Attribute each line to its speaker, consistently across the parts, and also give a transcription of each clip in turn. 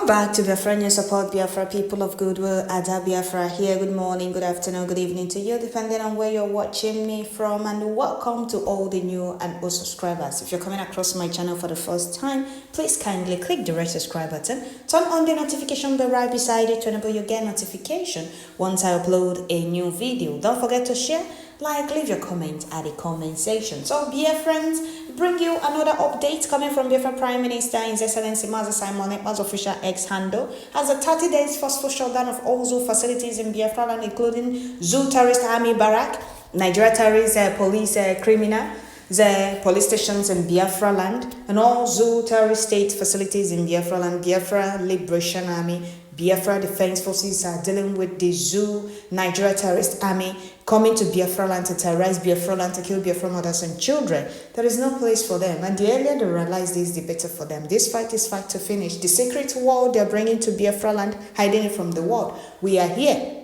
Speaker 1: Welcome back to Biafra News Support Biafra, people of goodwill. Ada Biafra here. Good morning, good afternoon, good evening to you, depending on where you're watching me from. And welcome to all the new and old subscribers. If you're coming across my channel for the first time, please kindly click the red subscribe button. Turn on the notification bell right beside it to enable you get notification once I upload a new video. Don't forget to share, like, leave your comment at the comment section. So, dear friends, bring you another update coming from Biafra Prime Minister, His Excellency Mazi Simon Ekpa's official X handle has a 30 days forceful shutdown of all zoo facilities in Biafra land, including Zoo Tèrrøríst Army Barrack, Nigeria Terrorist Police Criminal, the police stations in Biafra land, and all Zoo Tèrrøríst state facilities in Biafra land. Biafra Liberation Army, Biafra Defense Forces are dealing with the Zoo Nigeria Terrorist Army coming to Biafra land to terrorize Biafra land, to kill Biafra mothers and children. There is no place for them, and the earlier they realize this, the better for them. This fight is fight to finish. The secret war they are bringing to Biafra land, hiding it from the world. We are here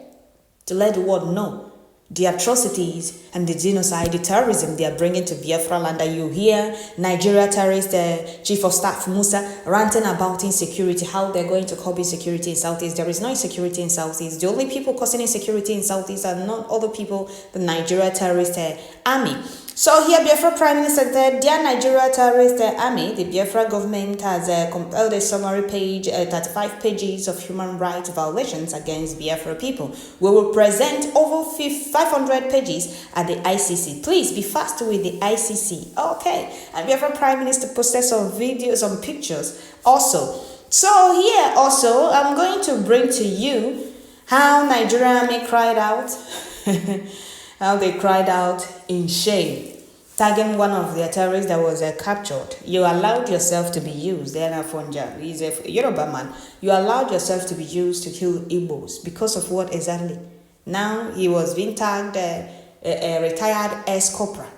Speaker 1: to let the world know the atrocities and the genocide, the terrorism they are bringing to Biafra land. And you hear Nigeria Terrorist Chief of Staff Musa ranting about insecurity, how they're going to curb insecurity in Southeast. There is no insecurity in Southeast. The only people causing insecurity in Southeast are not other people, the Nigeria Terrorist Army. So here, Biafra Prime Minister said, dear Nigeria Terrorist Army, the Biafra government has compiled a summary page, 35 pages of human rights violations against Biafra people. We will present over 500 pages at the ICC. Please be fast with the ICC. Okay. And Biafra Prime Minister posted some videos, some pictures also. So here also, I'm going to bring to you how Nigeria Army cried out. How they cried out in shame, tagging one of their terrorists that was captured. You allowed yourself to be used. He's a Yoruba man. You allowed yourself to be used to kill Igbos because of what exactly? Now he was being tagged a retired ex-corporal.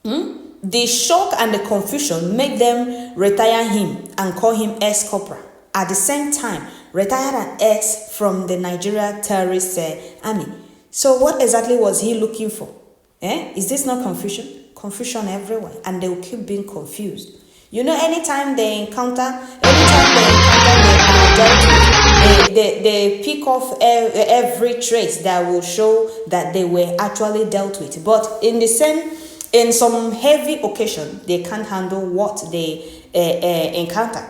Speaker 1: The shock and the confusion made them retire him and call him ex-corporal. At the same time, retired an ex from the Nigeria Terrorist Army. So what exactly was he looking for? Is this not confusion? Confusion everywhere, and they will keep being confused. You know, anytime they encounter, they pick off every trace that will show that they were actually dealt with. But in some heavy occasion, they can't handle what they encounter.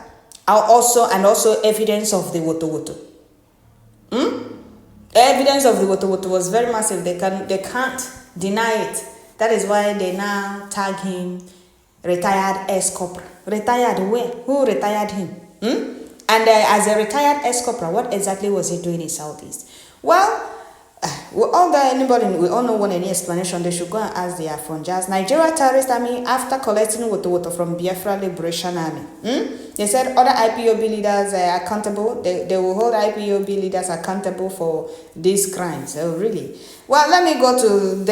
Speaker 1: Also evidence of the Wotowoto. Evidence of the Wotowoto was very massive. They can't deny it. That is why they now tag him retired ex-corporal. Retired where? Who retired him? And as a retired ex-corporal, what exactly was he doing in Southeast? Well, we all don't want any explanation. They should go and ask their Afronjas. Nigeria Terrorist Army, after collecting Wotowoto from Biafra Liberation Army, they said other IPOB leaders are accountable. They will hold IPOB leaders accountable for these crimes. Oh, really? Well, let me go to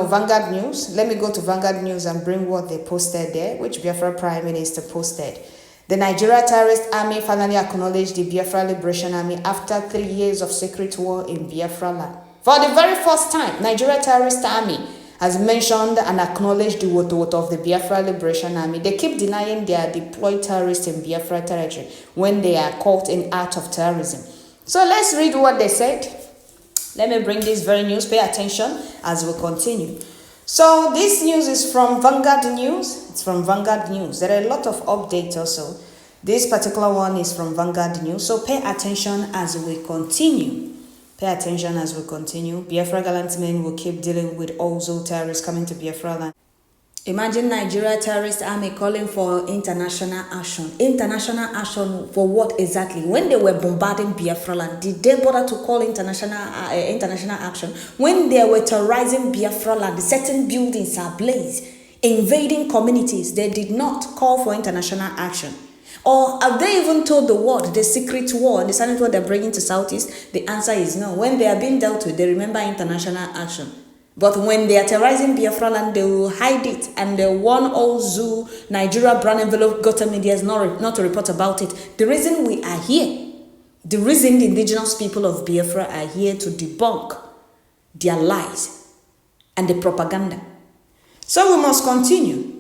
Speaker 1: Vanguard News. Let me go to Vanguard News and bring what they posted there, which Biafra Prime Minister posted. The Nigeria Terrorist Army finally acknowledged the Biafra Liberation Army after 3 years of secret war in Biafra land. For the very first time, Nigeria Terrorist Army has mentioned and acknowledged the Wotowoto of the Biafra Liberation Army. They keep denying they are deployed terrorists in Biafra territory when they are caught in act of terrorism. So let's read what they said. Let me bring this very news. Pay attention as we continue. So this news is from Vanguard News. It's from Vanguard News. There are a lot of updates also. This particular one is from Vanguard News. So pay attention as we continue. Pay attention as we continue. Biafra gallant men will keep dealing with also terrorists coming to Biafra land. Imagine Nigeria Terrorist Army calling for international action. International action for what exactly? When they were bombarding Biafra land, did they bother to call international action? When they were terrorizing Biafra land, certain buildings are ablaze, invading communities, they did not call for international action. Or have they even told the world the secret war, the silent war they're bringing to Southeast? The answer is no. When they are being dealt with, they remember international action. But when they are terrorizing Biafra land, they will hide it. And the one old zoo, Nigeria brown envelope got media is not to report about it. The reason we are here, the reason the indigenous people of Biafra are here to debunk their lies and the propaganda. So we must continue.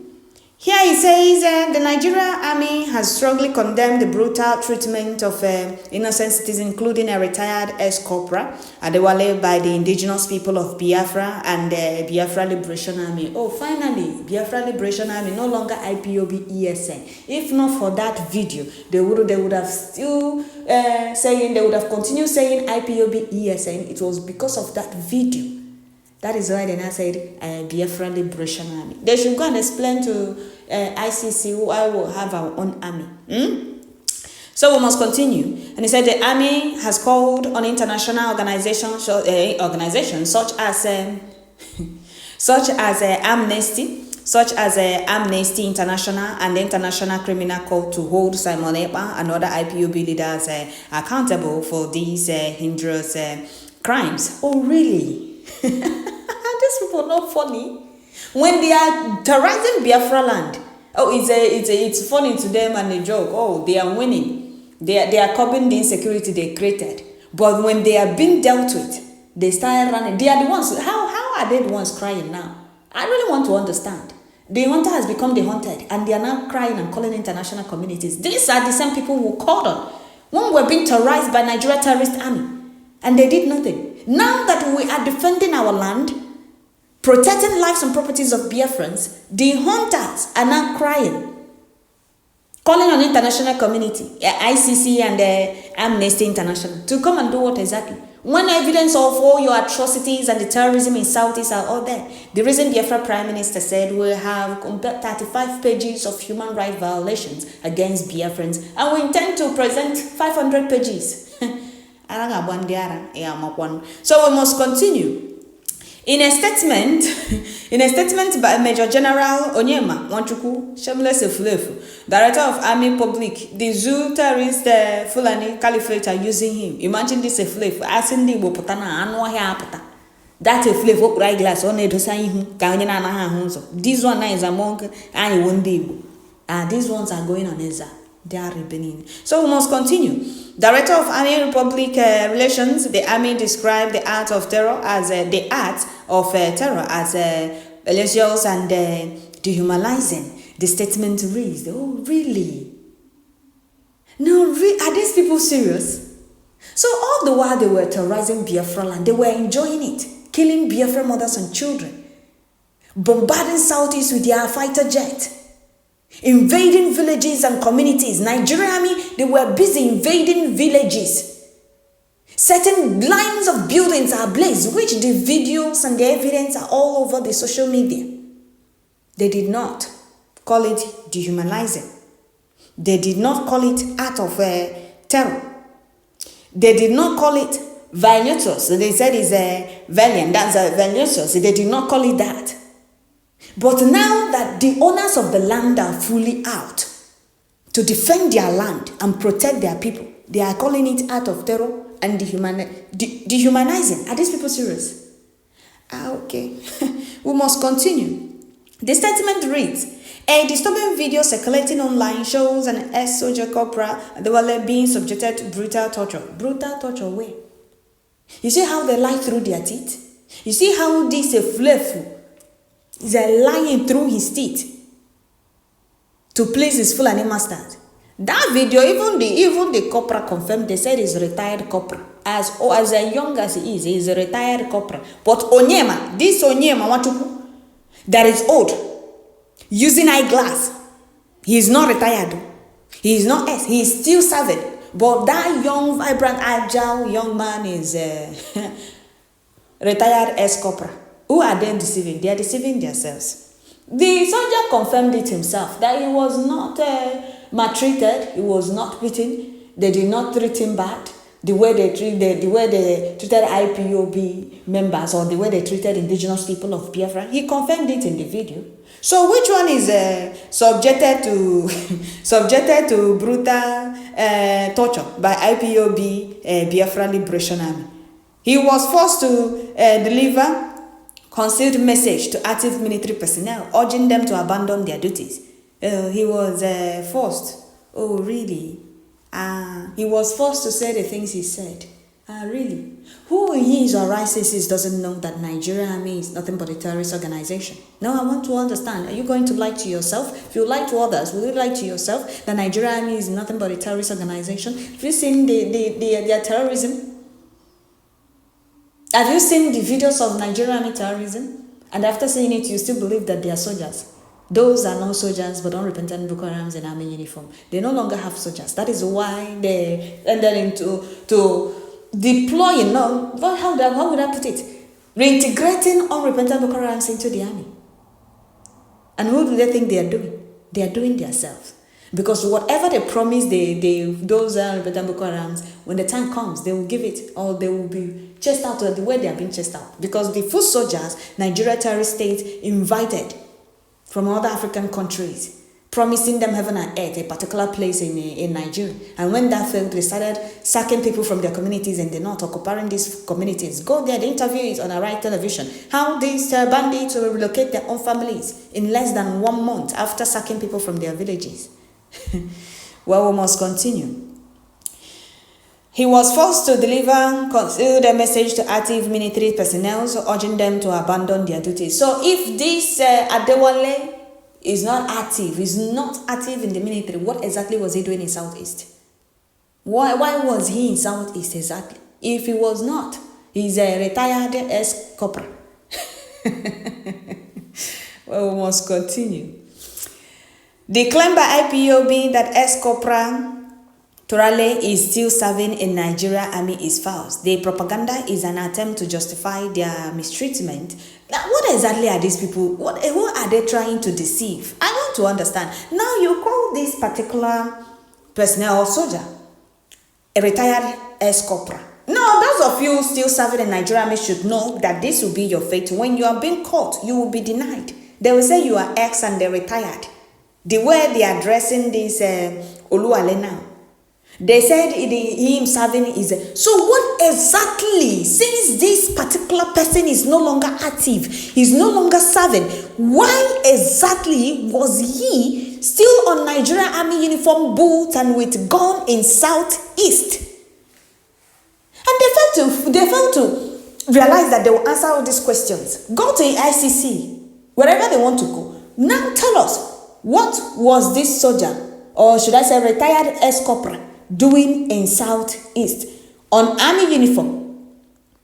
Speaker 1: Here it says the Nigerian army has strongly condemned the brutal treatment of innocent citizens, including a retired ex-corporal Adewale by the indigenous people of Biafra and the Biafra Liberation Army. Oh, finally, Biafra Liberation Army, no longer IPOB ESN. If not for that video, they would have still they would have continued saying IPOB ESN. It was because of that video. That is why they now said Biafra Liberation Army. They should go and explain to ICC why we will have our own army. So we must continue. And he said the army has called on international organizations such as Amnesty International and the International Criminal Court to hold Simon Ekpa and other IPOB leaders accountable for these heinous crimes. Oh, really? These people are not funny. When they are terrorizing Biafra land, it's funny to them and a joke. Oh, they are winning. They are curbing the insecurity they created. But when they are being dealt with, they start running. They are the ones. How are they the ones crying now? I really want to understand. The hunter has become the hunted, and they are now crying and calling international communities. These are the same people who called on when we were being terrorized by Nigeria terrorist army, and they did nothing. Now that we are defending our land, protecting lives and properties of Biafrans, the hunters are now crying, calling on international community, ICC and Amnesty International, to come and do what exactly? When evidence of all your atrocities and the terrorism in Southeast are all there. The reason Biafra Prime Minister said we have 35 pages of human rights violations against Biafrans, and we intend to present 500 pages. So we must continue. In a statement by Major General Onyema Wanchuku Shemle Sefulefu, Director of Army Public, the Zoo Tèrrøríst Fulani Caliphate are using him. Imagine this Sefulefu asking the Bopotana anwa here apata. That Sefulefu right glass on edo saying kanyana na hunzo. This one is among I won't these ones are going on Eza. They are rebelling. So we must continue. Director of Army Republic Relations, the Army described the art of terror as malicious and dehumanizing. The statement reads, oh, really? No, are these people serious? So all the while they were terrorizing Biafra land, they were enjoying it, killing Biafra mothers and children, bombarding Southeast with their fighter jet, invading villages and communities. Nigerian army, they were busy invading villages. Certain lines of buildings are ablaze, which the videos and the evidence are all over the social media. They did not call it dehumanizing. They did not call it act of terror. They did not call it violatus. They said it's valiant. That's violatus. They did not call it that. But now that the owners of the land are fully out to defend their land and protect their people, they are calling it act of terror and dehumanizing. Are these people serious? Okay. We must continue. The statement reads, a disturbing video circulating online shows an ex-soldier corporal being subjected to brutal torture. Brutal torture where? You see how they lie through their teeth? You see how this Sefulefu is lying through his teeth to please his Fulani masters? That video, even the corporal confirmed. They said he's a retired corporal. As young as he is a retired corporal. But Onyema, Wanchuku, that is old, using eyeglass, he is not retired. He is not he is still serving. But that young, vibrant, agile young man is retired ex-corporal. Who are they deceiving? They are deceiving themselves. The soldier confirmed it himself that he was not maltreated, he was not beaten, they did not treat him bad, the way they treated IPOB members or the way they treated indigenous people of Biafra. He confirmed it in the video. So which one is subjected to brutal torture by IPOB Biafra Liberation Army? He was forced to deliver concealed message to active military personnel, urging them to abandon their duties. He was forced. Oh, really? He was forced to say the things he said. Really? Who he is or ISIS doesn't know that Nigerian army is nothing but a terrorist organization? No, I want to understand. Are you going to lie to yourself? If you lie to others, will you lie to yourself that Nigerian army is nothing but a terrorist organization? Have you seen their terrorism? Have you seen the videos of Nigerian army terrorism? And after seeing it, you still believe that they are soldiers. Those are not soldiers, but unrepentant Boko Harams in army uniform. They no longer have soldiers. That is why they ended into deploying. No, how would I put it? Reintegrating unrepentant Boko Harams into the army. And who do they think they are doing? They are doing themselves. Because whatever they promise, those unrepentant Boko Harams, when the time comes, they will give it, or they will be chased out the way they are being chased out. Because the foot soldiers, Nigeria terrorist state, invited from other African countries, promising them heaven and earth, a particular place in Nigeria. And when that failed, they started sacking people from their communities in the north, occupying these communities. Go there, the interview is on Arise television. How these bandits will relocate their own families in less than 1 month after sacking people from their villages. Well, we must continue. He was forced to deliver concealed message to active military personnel, urging them to abandon their duties. So if this Adewale is not active in the military, what exactly was he doing in Southeast? Why was he in Southeast exactly? If he was not, he's a retired ex-corporal. Well, we must continue. The claim by IPOB that ex-corporal Tèrrøríst is still serving in Nigeria army is false. The propaganda is an attempt to justify their mistreatment. Now, what exactly are these people? Who are they trying to deceive? I want to understand. Now, you call this particular personnel or soldier a retired ex-corporal. No, those of you still serving in Nigeria army should know that this will be your fate. When you are being caught, you will be denied. They will say you are ex and they're retired. The way they are addressing this Oluwale now, they said him serving is... So what exactly, since this particular person is no longer active, he's no longer serving, why exactly was he still on Nigerian army uniform, boots and with gun in Southeast? And they failed to realize that they will answer all these questions. Go to the ICC, wherever they want to go. Now tell us, what was this soldier, or should I say retired ex-corporal, doing in Southeast on army uniform?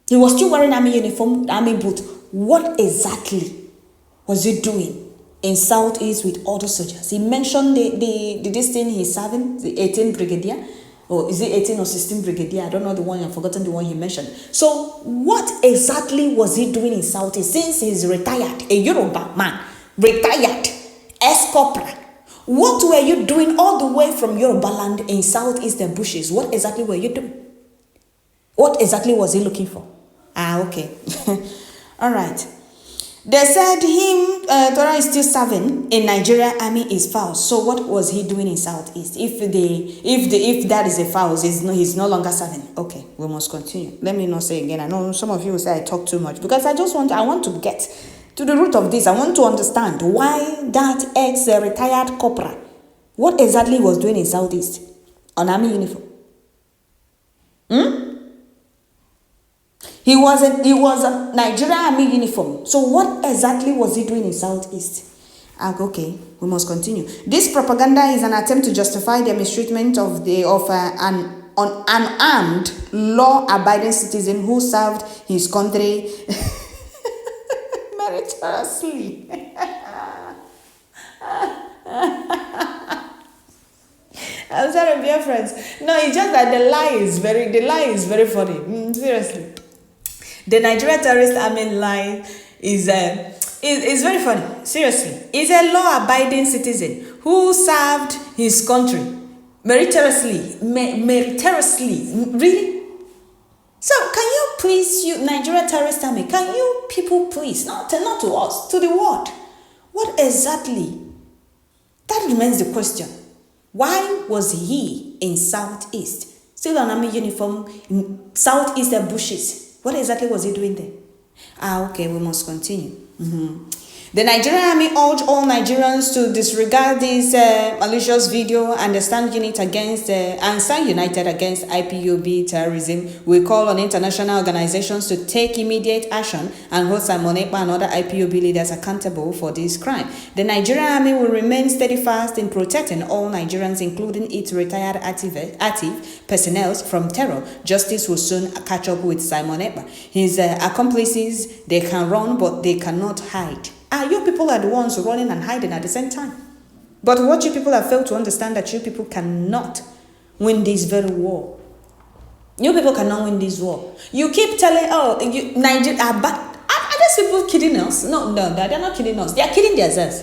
Speaker 1: He was still wearing army uniform, army boot. What exactly was he doing in Southeast with other soldiers? He mentioned this thing he's serving, the 18th Brigadier, or is it 18 or 16 Brigadier? I don't know the one, I've forgotten the one he mentioned. So what exactly was he doing in Southeast since he's retired, a Yoruba man, retired ex-corporal? What were you doing all the way from Yoruba land in Southeastern bushes? What exactly were you doing? What exactly was he looking for? Okay. All right. They said Tèrrøríst is still serving in Nigeria army is false. So what was he doing in Southeast? If that is a false, he's no longer serving. Okay, we must continue. Let me not say again. I know some of you will say I talk too much because I want to get to the root of this. I want to understand why that ex-retired corporal, what exactly was doing in Southeast on army uniform? He was a Nigerian army uniform. So what exactly was he doing in Southeast? Okay, we must continue. This propaganda is an attempt to justify the mistreatment of an unarmed, law-abiding citizen who served his country meritoriously. I'm sorry, dear friends. No, it's just that the lie is very funny. Seriously, the Nigeria terrorist army lie is very funny. Seriously, he's a law-abiding citizen who served his country meritoriously. Really? So, can you please, you Nigeria terrorist army, can you people please, not to us, to the world, what exactly? That remains the question. Why was he in Southeast, still on army uniform, in Southeastern bushes? What exactly was he doing there? Okay, we must continue. The Nigerian army urged all Nigerians to disregard this malicious video and stand united against IPOB terrorism. We call on international organizations to take immediate action and hold Simon Ekpa and other IPOB leaders accountable for this crime. The Nigerian army will remain steadfast in protecting all Nigerians, including its retired active personnel from terror. Justice will soon catch up with Simon Ekpa. His accomplices, they can run, but they cannot hide. You people are the ones running and hiding at the same time. But what you people have failed to understand that you people cannot win this very war. You people cannot win this war. You keep telling, Nigeria are bad. Are these people kidding us? No, they're not kidding us. They are kidding themselves.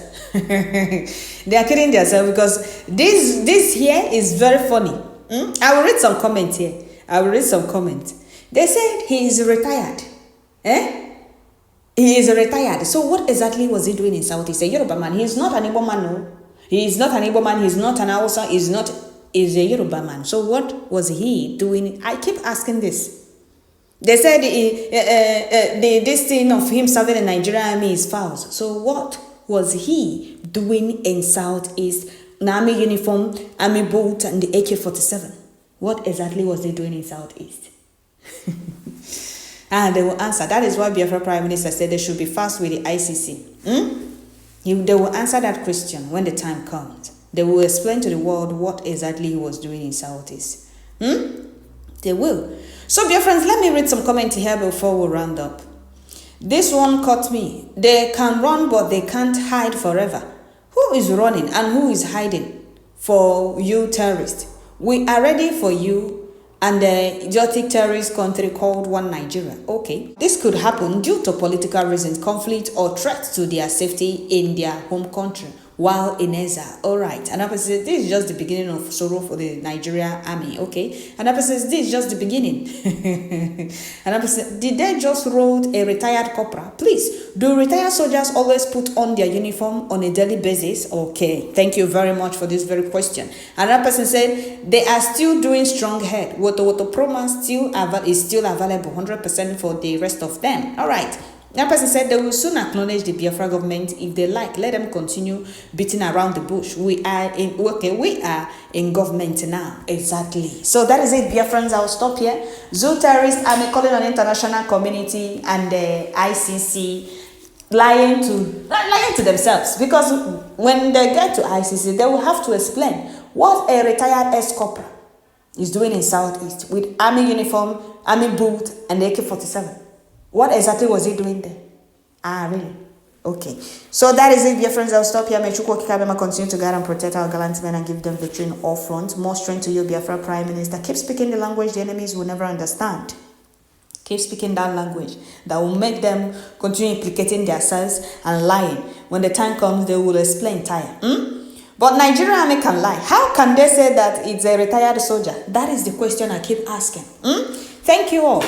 Speaker 1: They are kidding themselves because this here is very funny. I will read some comments here. They said he is retired. He is retired. So what exactly was he doing in Southeast? A Yoruba man. He is not an Igbo man, no. He is not an Igbo man. He is not an Hausa. He's a Yoruba man. So what was he doing? I keep asking this. They said this thing of him serving in Nigerian army is false. So what was he doing in Southeast? An army uniform, army boot, and the AK-47. What exactly was he doing in Southeast? And they will answer. That is why Biafra Prime Minister said they should be fast with the ICC. They will answer that question when the time comes. They will explain to the world what exactly he was doing in Southeast. They will. So, dear friends, let me read some comments here before we round up. This one caught me. They can run, but they can't hide forever. Who is running and who is hiding for you terrorists? We are ready for you and the idiotic terrorist country called One Nigeria. Okay. This could happen due to political reasons, conflict, or threats to their safety in their home country while in exile. All right. Another person says, this is just the beginning of sorrow for the Nigeria army. Okay. Another person says, this is just the beginning. Another person says, did they just roll a retired corporal? Please, do retired soldiers always put on their uniform on a daily basis? Okay. Thank you very much for this very question. Another person said, they are still doing strong head. Wotowoto promo is still available 100% for the rest of them. All right. That person said they will soon acknowledge the Biafra government if they like. Let them continue beating around the bush. We are in government now. Exactly. So that is it, dear friends. I'll stop here. Tèrrøríst, I'm calling on international community and the ICC lying to themselves, because when they get to ICC, they will have to explain what a retired ex-corporal is doing in Southeast with army uniform, army boot, and AK-47. What exactly was he doing there? Really? Okay. So that is it, dear friends. I'll stop here. May Chukwu Kikabema continue to guide and protect our gallant men and give them victory in all fronts. More strength to you, Biafra Prime Minister. Keep speaking the language the enemies will never understand. Keep speaking that language that will make them continue implicating themselves and lying. When the time comes, they will explain tire. But Nigerian army can lie. How can they say that it's a retired soldier? That is the question I keep asking. Thank you all.